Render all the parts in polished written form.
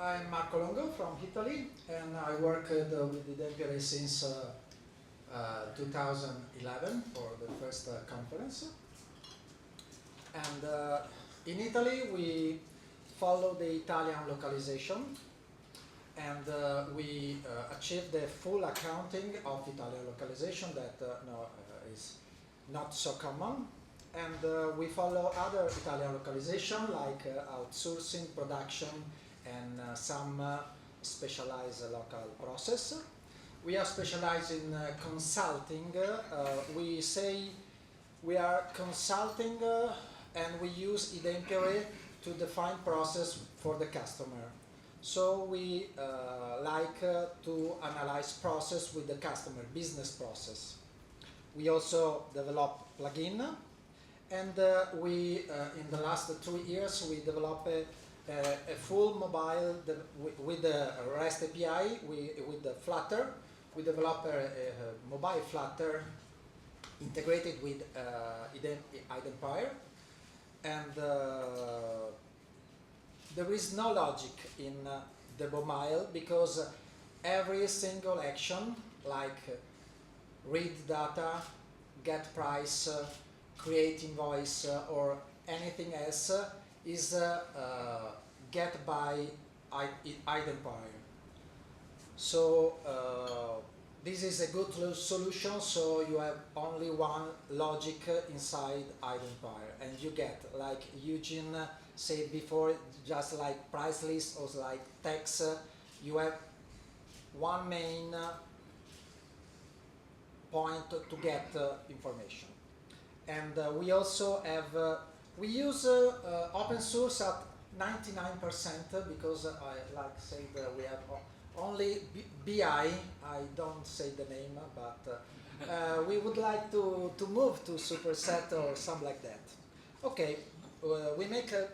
I'm Marco Longo from Italy, and I worked with iDempiere since 2011 for the first conference. And in Italy, we follow the Italian localization, and we achieved the full accounting of Italian localization that is not so common. And we follow other Italian localization like outsourcing, production, and some specialized local process. We are specialized in consulting. We say we are consulting and we use iDempiere to define process for the customer. So we like to analyze process with the customer, business process. We also develop plugin, and we in the last 2 years we developed a full mobile with the REST API with the Flutter. We developed a mobile Flutter integrated with iDempiere, and there is no logic in the mobile because every single action like read data, get price, create invoice, or anything else is get by iDempiere. So this is a good solution, so you have only one logic inside iDempiere, and you get, like Eugene said before, just like price list or like text, you have one main point to get information. And we also have, we use open source at 99% because I like to say that we have only BI, I don't say the name, but we would like to move to superset or something like that. Okay, we make a,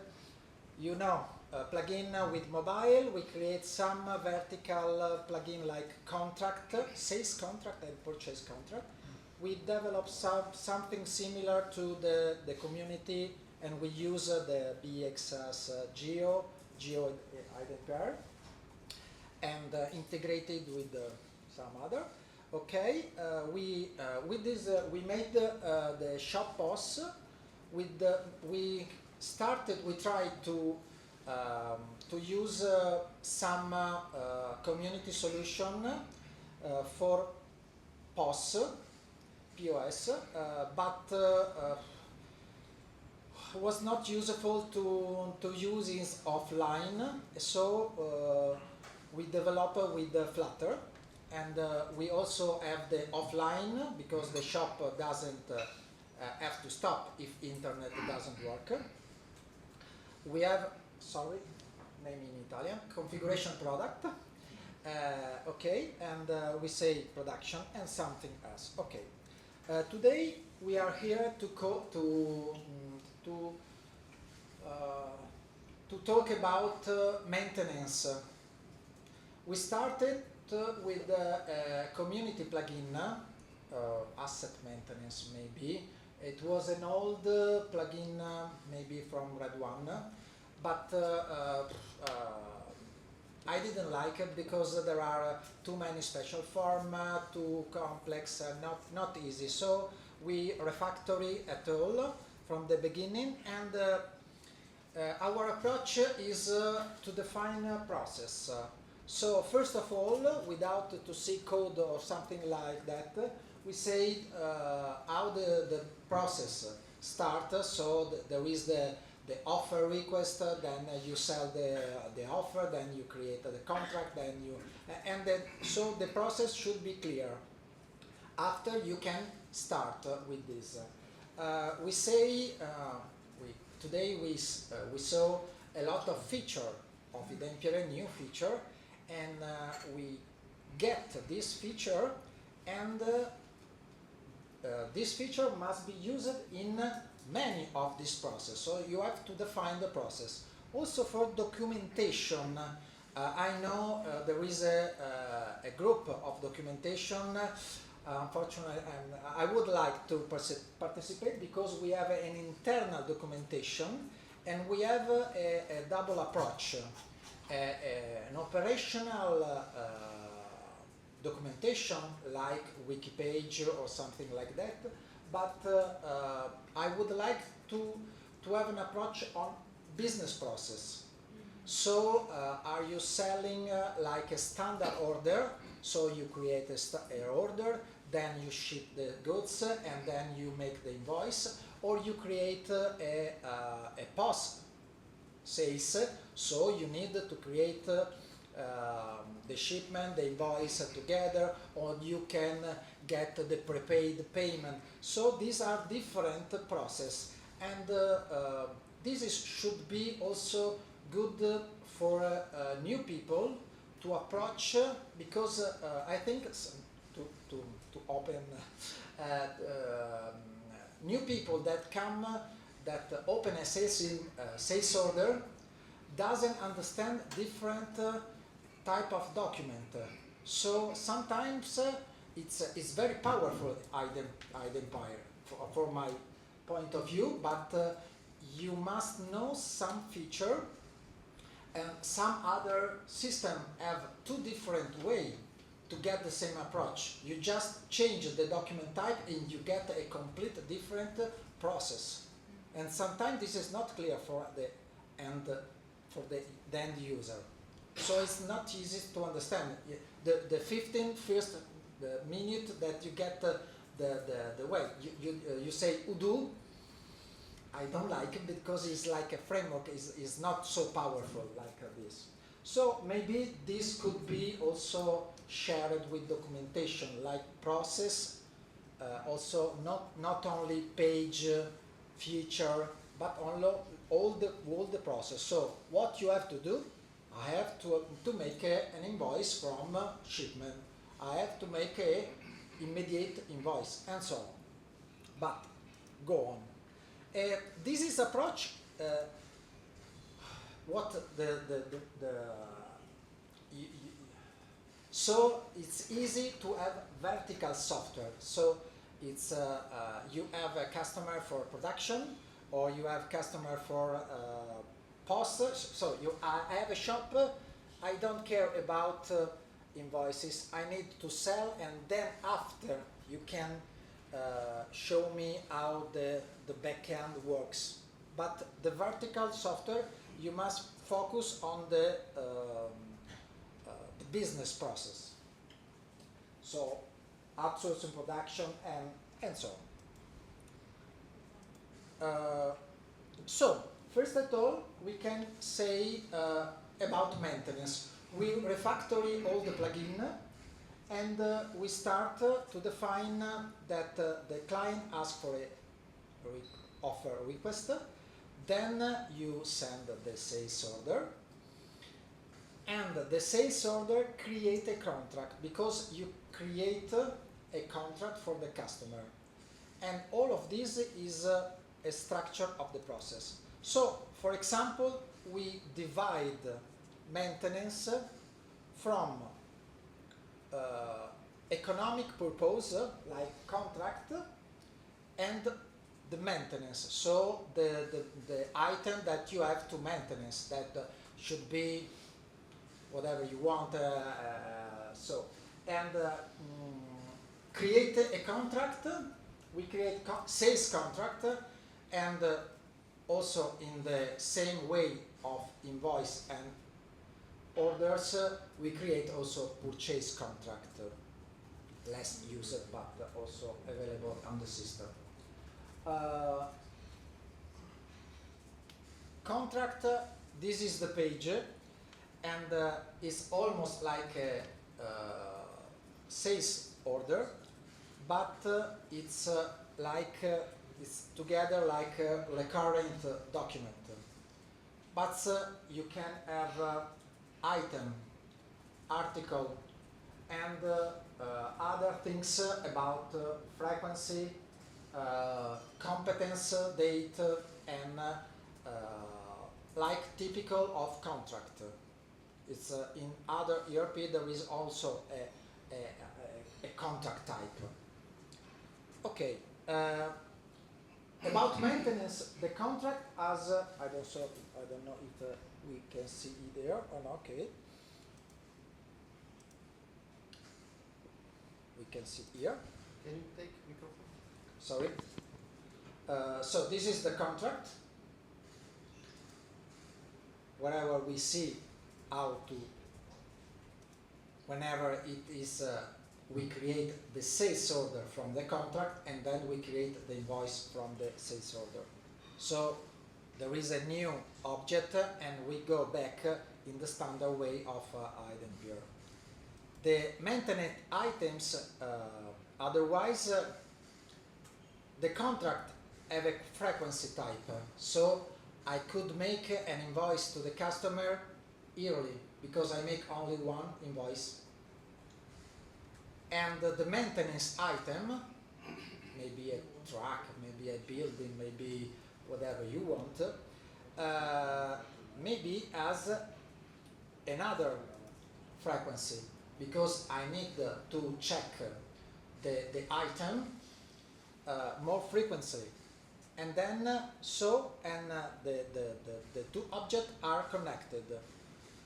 plugin with mobile. We create some vertical plugin like contract, sales contract and purchase contract. We develop something similar to the community, and we use the BX as Geo iDempiere, and integrated with some other. Okay, with this we made the shop posts. We tried to use some community solution for POS, but was not useful to use it offline. So we developed with Flutter, and we also have the offline because the shop doesn't have to stop if internet doesn't work. We have, sorry, name in Italian, configuration product. Okay, and we say production and something else. Okay, today we are here to talk about maintenance. We started with a community plugin, asset maintenance maybe. It was an old plugin, maybe from Red One, but I didn't like it because there are too many special forms, too complex, not easy. So we refactory it all from the beginning, and our approach is to define a process. So first of all, without to see code or something like that, we say how the process starts. So there is the offer request, then you sell the offer, then you create the contract, then you, and then, so the process should be clear. After you can start with this. We say, today we saw a lot of feature of iDempiere, new feature, and we get this feature, and this feature must be used in many of this process. So you have to define the process. Also for documentation, I know there is a group of documentation. Unfortunately, I would like to participate because we have an internal documentation, and we have a double approach. an operational documentation like wiki page or something like that, but I would like to have an approach on business process. So are you selling like a standard order? So you create an order, then you ship the goods, and then you make the invoice, or you create a post sales, so you need to create the shipment, the invoice together, or you can get the prepaid payment. So these are different processes, and should be also good for new people to approach, because I think to open new people that come that open a sales order doesn't understand different type of document. So sometimes it's very powerful iDempiere for my point of view, but you must know some feature, and some other system have two different way to get the same approach. You just change the document type and you get a complete different process. And sometimes this is not clear for the end user. So it's not easy to understand. The 15 first minute that you get the way you say Udo, I don't like it because it's like a framework, is not so powerful like this. So maybe this could be also shared with documentation, like process, also not only page, feature, but all the process. So what you have to do, I have to make an invoice from shipment. I have to make a immediate invoice, and so on. But go on. This is approach. So it's easy to have vertical software. So it's you have a customer for production, or you have customer for post. So I have a shop. I don't care about invoices. I need to sell, and then after you can show me how the backend works. But the vertical software, you must focus on the business process. So outsourcing production and so on. So first of all, we can say about maintenance. We refactory all the plugin, and we start to define that the client asks for a offer request. Then you send the sales order, and the sales order create a contract, because you create a contract for the customer. And all of this is a structure of the process. So, for example, we divide maintenance from economic purpose, like contract, and the maintenance. So the item that you have to maintenance, that should be whatever you want. Create a contract. We create sales contract, and also in the same way of invoice and orders, we create also purchase contract, less used but also available on the system. Contract, this is the page, and it's almost like a sales order, but it's it's together like a recurrent document. But you can have item, article, and other things about frequency, competence, date, and like typical of contract. It's in other ERP there is also a contract type. Okay. About maintenance, the contract has, I don't know if we can see it there or not, okay. We can see here. Can you take microphone? Sorry. So this is the contract. Wherever we see how to, whenever it is, we create the sales order from the contract, and then we create the invoice from the sales order. So there is a new object, and we go back in the standard way of iDempiere. The maintenance items, otherwise, the contract have a frequency type, so I could make an invoice to the customer yearly because I make only one invoice. And the maintenance item, maybe a truck, maybe a building, maybe whatever you want, maybe has another frequency, because I need to check the item more frequently. And then, the two objects are connected.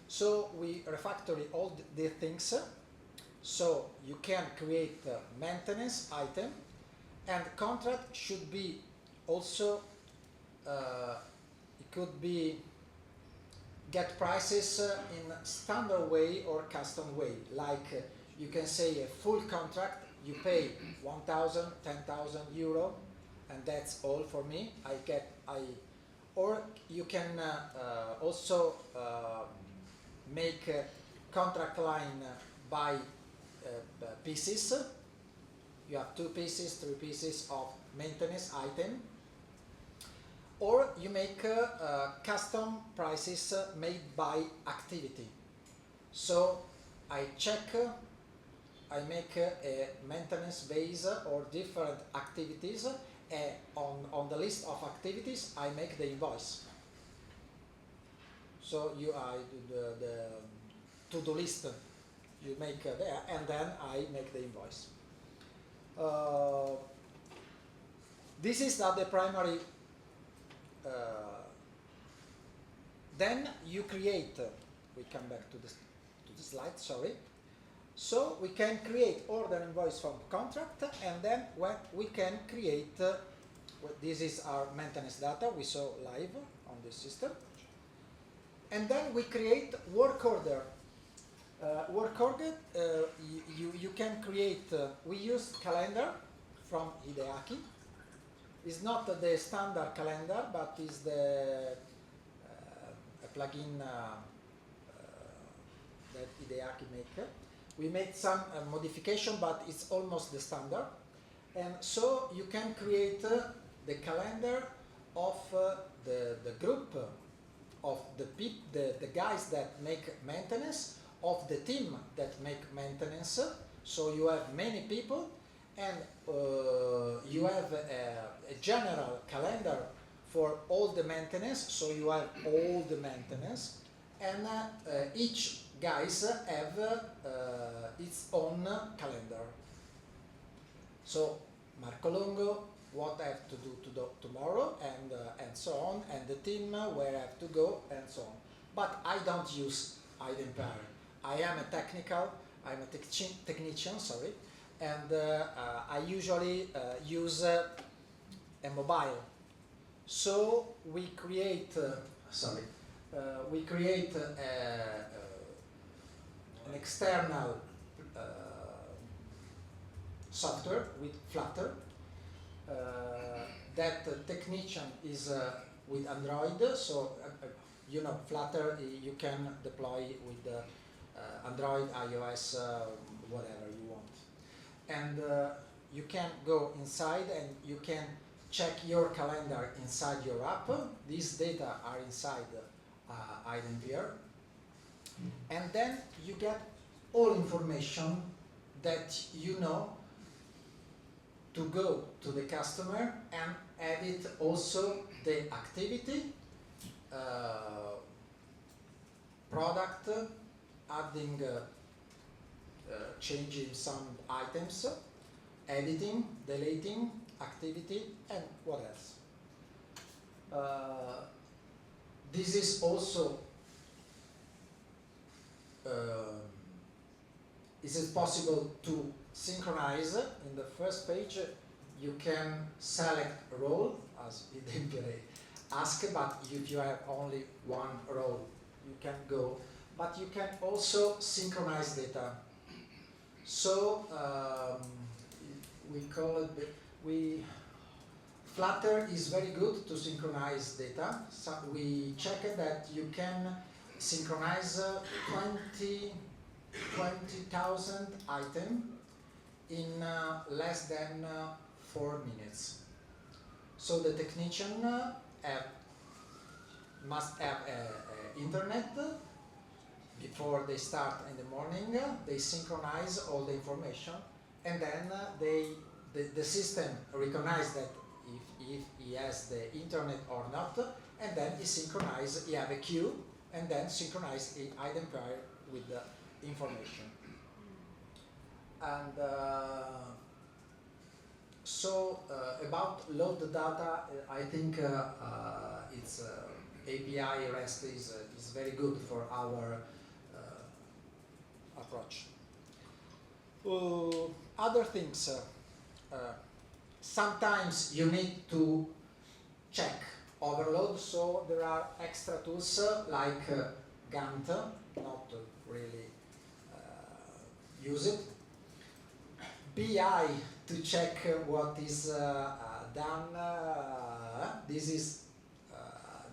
So we refactory all the things. So you can create a maintenance item, and contract should be also, it could be get prices in standard way or custom way. Like you can say a full contract, you pay 1,000, 10,000 euro, and that's all for me. Or you can also make a contract line by pieces. You have 2 pieces, 3 pieces of maintenance item. Or you make custom prices made by activity. So I make a maintenance base or different activities. On the list of activities, I make the invoice. So I do the to-do list. You make there, and then I make the invoice. This is not the primary. Then you create. We come back to the slide. Sorry. So we can create order invoice from contract, and then we can create. This is our maintenance data we saw live on this system, and then we create work order. Work order, you can create, we use calendar from Hideaki. It's not the standard calendar, but is a plugin that Hideaki make. We made some modification, but it's almost the standard. And so you can create the calendar of the group of the guys that make maintenance, of the team that make maintenance. So you have many people, and you have a general calendar for all the maintenance. So you have all the maintenance, and each guys have its own calendar. So Marco Longo, what I have to do tomorrow, and so on, and the team where I have to go, and so on. But I don't use iDempiere. I'm a technician, sorry, and I usually use a mobile. So we create, an external software with Flutter. That technician is with Android, so you know Flutter you can deploy with Android, iOS, whatever you want. And you can go inside and you can check your calendar inside your app. These data are inside iDempiere. And then you get all information that you know to go to the customer and edit also the activity, product, adding, changing some items, editing, deleting, activity, and what else. This is also is it possible to synchronize. In the first page you can select a role as iDempiere ask, but if you have only one role you can go, but you can also synchronize data. So we call it, Flutter is very good to synchronize data. So we checked that you can synchronize 20,000 items in less than 4 minutes. So the technician must have internet. Before they start in the morning, they synchronize all the information, and then the system recognizes that if he has the internet or not, and then he synchronizes, he have a queue, and then synchronize iDempiere with the information. And about load data, I think it's API REST is very good for our approach. Other things, sometimes you need to check overload, so there are extra tools like Gantt, not really use it. BI to check what is done. This is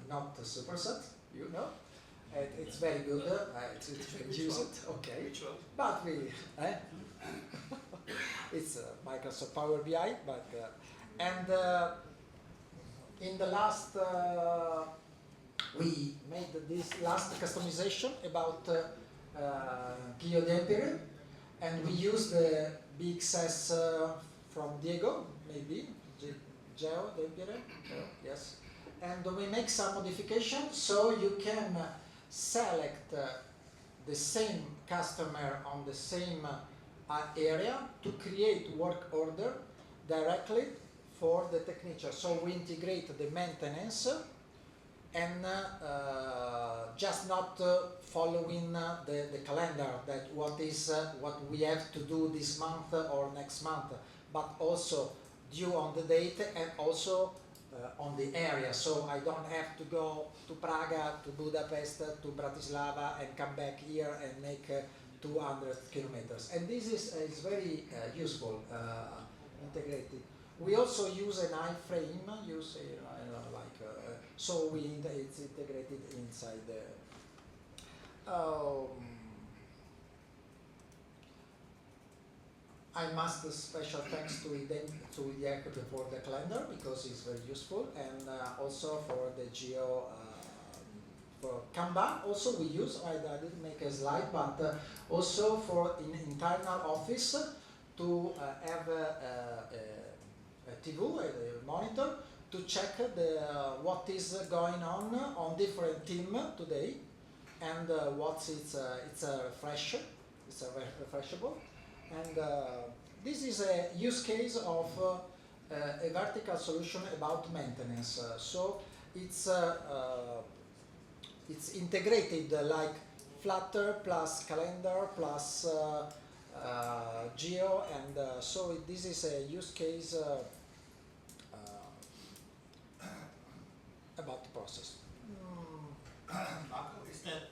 not a superset, you know. It's very good. It's use it. Okay. Which one? But we, it's Microsoft Power BI. But and in the last, we made this last customization about iDempiere, and we used the BXS from Diego, maybe Geo Dempiere. Yes. And we make some modifications, so you can select the same customer on the same area to create work order directly for the technician. So we integrate the maintenance and just not following the calendar, that what we have to do this month or next month, but also due on the date and also on the area. So I don't have to go to Praga, to Budapest, to Bratislava and come back here and make 200 kilometers. And this is very useful, integrated. We also use an iframe, so it's integrated inside the. I must special thanks to IDEC for the calendar, because it's very useful, and also for the geo, for Kanban. Also we use, I didn't make a slide, but also for internal office to have a TV, a monitor, to check what is going on different team today, and it's a refresh, it's a refreshable. And this is a use case of a vertical solution about maintenance. So it's integrated like Flutter plus calendar plus geo, and so this is a use case about the process. Marco, is that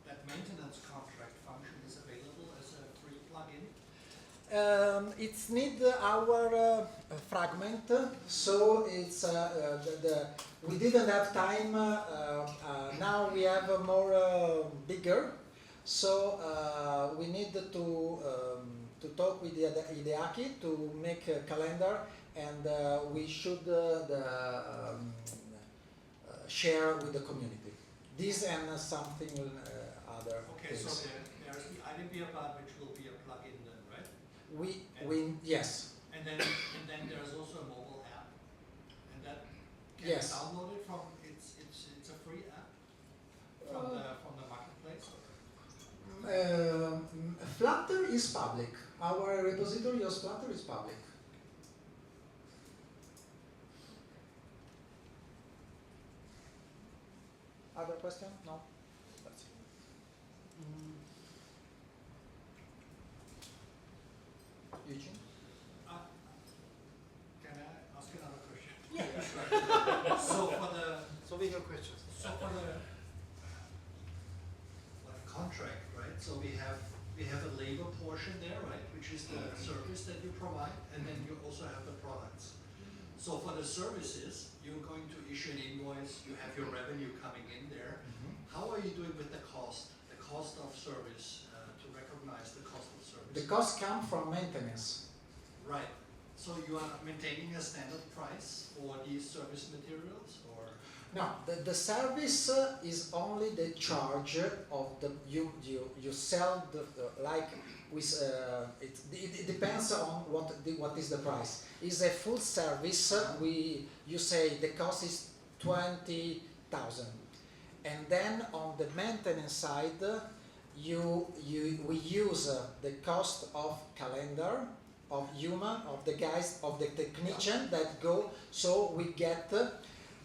that maintenance contract function is available as a free plugin? It's need our fragment, so it's we didn't have time. Now we have a more bigger, so we need to talk with Hideaki to make a calendar, and we should share with the community. This and something other. Okay, things. so there's the iDempiere part, which will be a plugin then, right? Yes. And then there's also a mobile app, and that can Yes. be downloaded from it's a free app from the marketplace. Flutter is public. Our repository of Flutter is public. Other question? No? That's it. Eugene? Can I ask another question? Yeah. So we have questions. So for the contract, right? So we have a labor portion there, right? Which is the service that you provide, and then you also have the products. So for the services, you're going to issue an invoice, you have your revenue coming in there. How are you doing with the cost of service, to recognize the cost of service? The costs come from maintenance. Right. So you are maintaining a standard price for these service materials, or? No, the service is only the charge of the you sell the like with it depends on what is the price. Is a full service you say the cost is 20,000, and then on the maintenance side we use the cost of calendar, of human, of the guys, of the technician that go, so we get.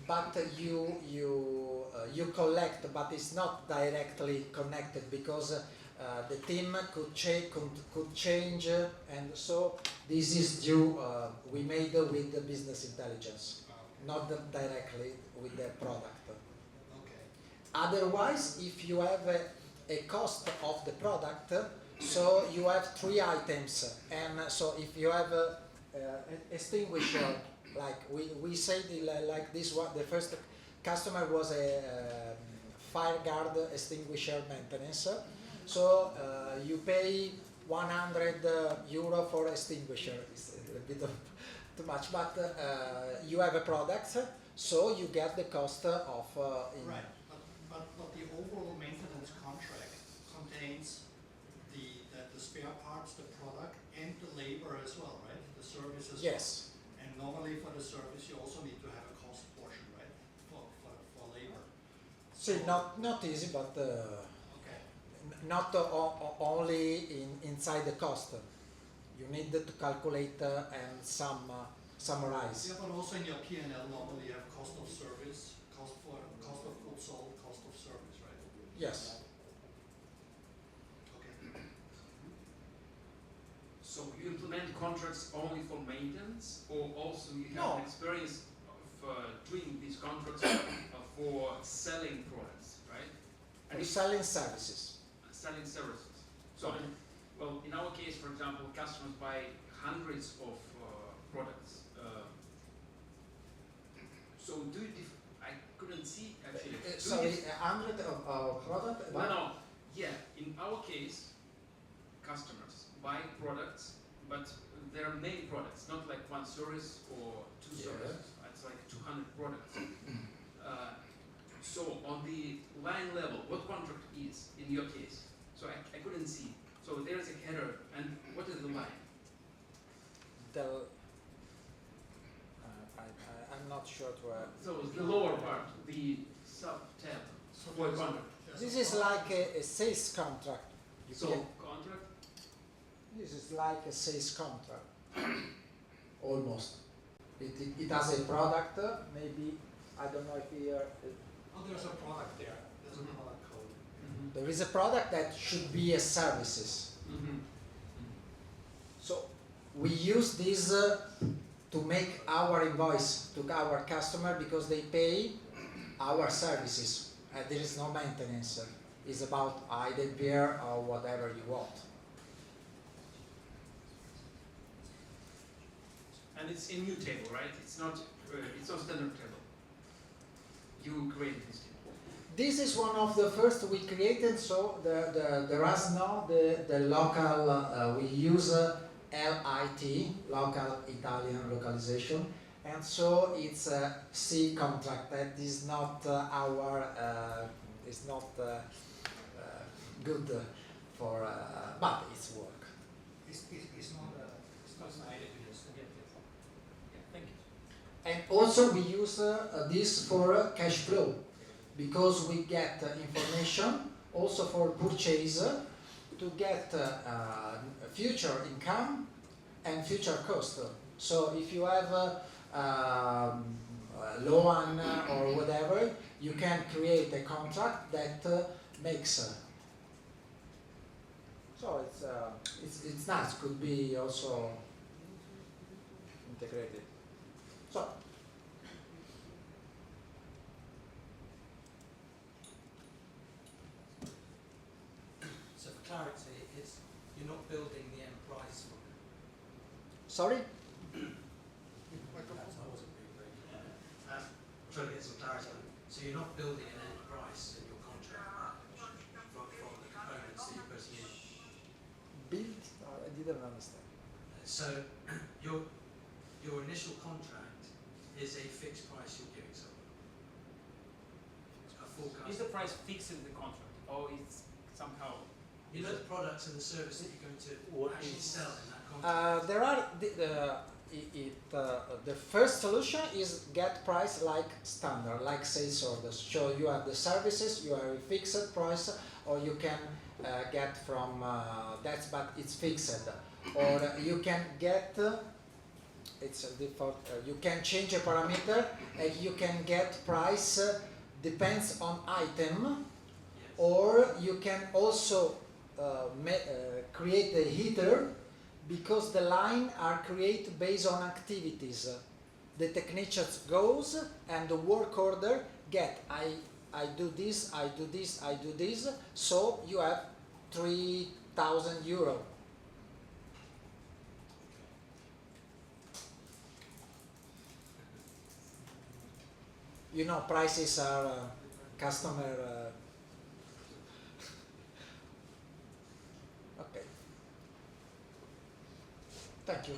But you collect, but it's not directly connected because the team could change, and so this is due we made with the business intelligence, not directly with the product. Okay. Otherwise, if you have a cost of the product, so you have 3 items, and so if you have a extinguisher. Like we say like this one, the first customer was a fire guard extinguisher maintenance. So you pay 100 euro for extinguisher. It's a bit of too much, but you have a product, so you get the cost of. Right, but the overall maintenance contract contains the spare parts, the product, and the labor as well, right? The service as well. Yes. Normally for the service you also need to have a cost portion, right? For labor. So not easy, but okay. Not only inside the cost. You need to calculate and summarize. Yeah, but also in your P&L normally you have cost of service, cost of goods sold, cost of service, right? Yes. Okay. So you implement contracts only for maintenance, or also you have an experience of doing these contracts for selling products, right? And selling services. Selling services. So, well, in our case, for example, customers buy hundreds of products. So do you? I couldn't see actually. Sorry, 100 of product. No. Yeah, in our case, customers buy products, but there are many products, not like one service or two services. It's like 200 products. So on the line level, what contract is in your case? So I couldn't see. So there's a header, and what is the line? I'm not sure to. So the lower part, the sub tab. So for contract. This is like a sales contract. Contract. This is like a sales contract, almost. It has a product, maybe, I don't know if here. Oh, there's a product there. There's a product code. There is a product that should be a services. So we use this to make our invoice to our customer because they pay our services. There is no maintenance. It's about iDempiere or whatever you want. And it's a new table, right? It's not standard table. You created this table. This is one of the first we created. So there is now the local. We use LIT, local Italian localization, and so it's a C contract that is not is not good for, but it's work. It's not an item. Yeah, thank you. And also we use this for cash flow, because we get information also for purchase to get future income and future cost. So if you have loan or whatever, you can create a contract that makes. So it's nice. Could be also integrated. So. So for clarity, it's you're not building the end price from it. Sorry? Perhaps I wasn't being very clear. Trying to get some clarity on it. So you're not building an end price in your contract from the components that you're putting in. Build? No, I didn't understand. So your initial contract is a fixed price you're giving someone. A forecast. Is the price fixed in the contract, or it's somehow? You know the products and the service that you're going to actually sell in that contract. There are the first solution is get price like standard, like sales orders. So you have the services, you have a fixed price, or you can get from that, but it's fixed. Or you can get it's a default. You can change a parameter, and you can get price depends on item, Yes. or you can also create a header, because the line are created based on activities. The technician goes and the work order get I do this, I do this, I do this, so you have 3,000 euro. You know, prices are customer. Okay. Thank you.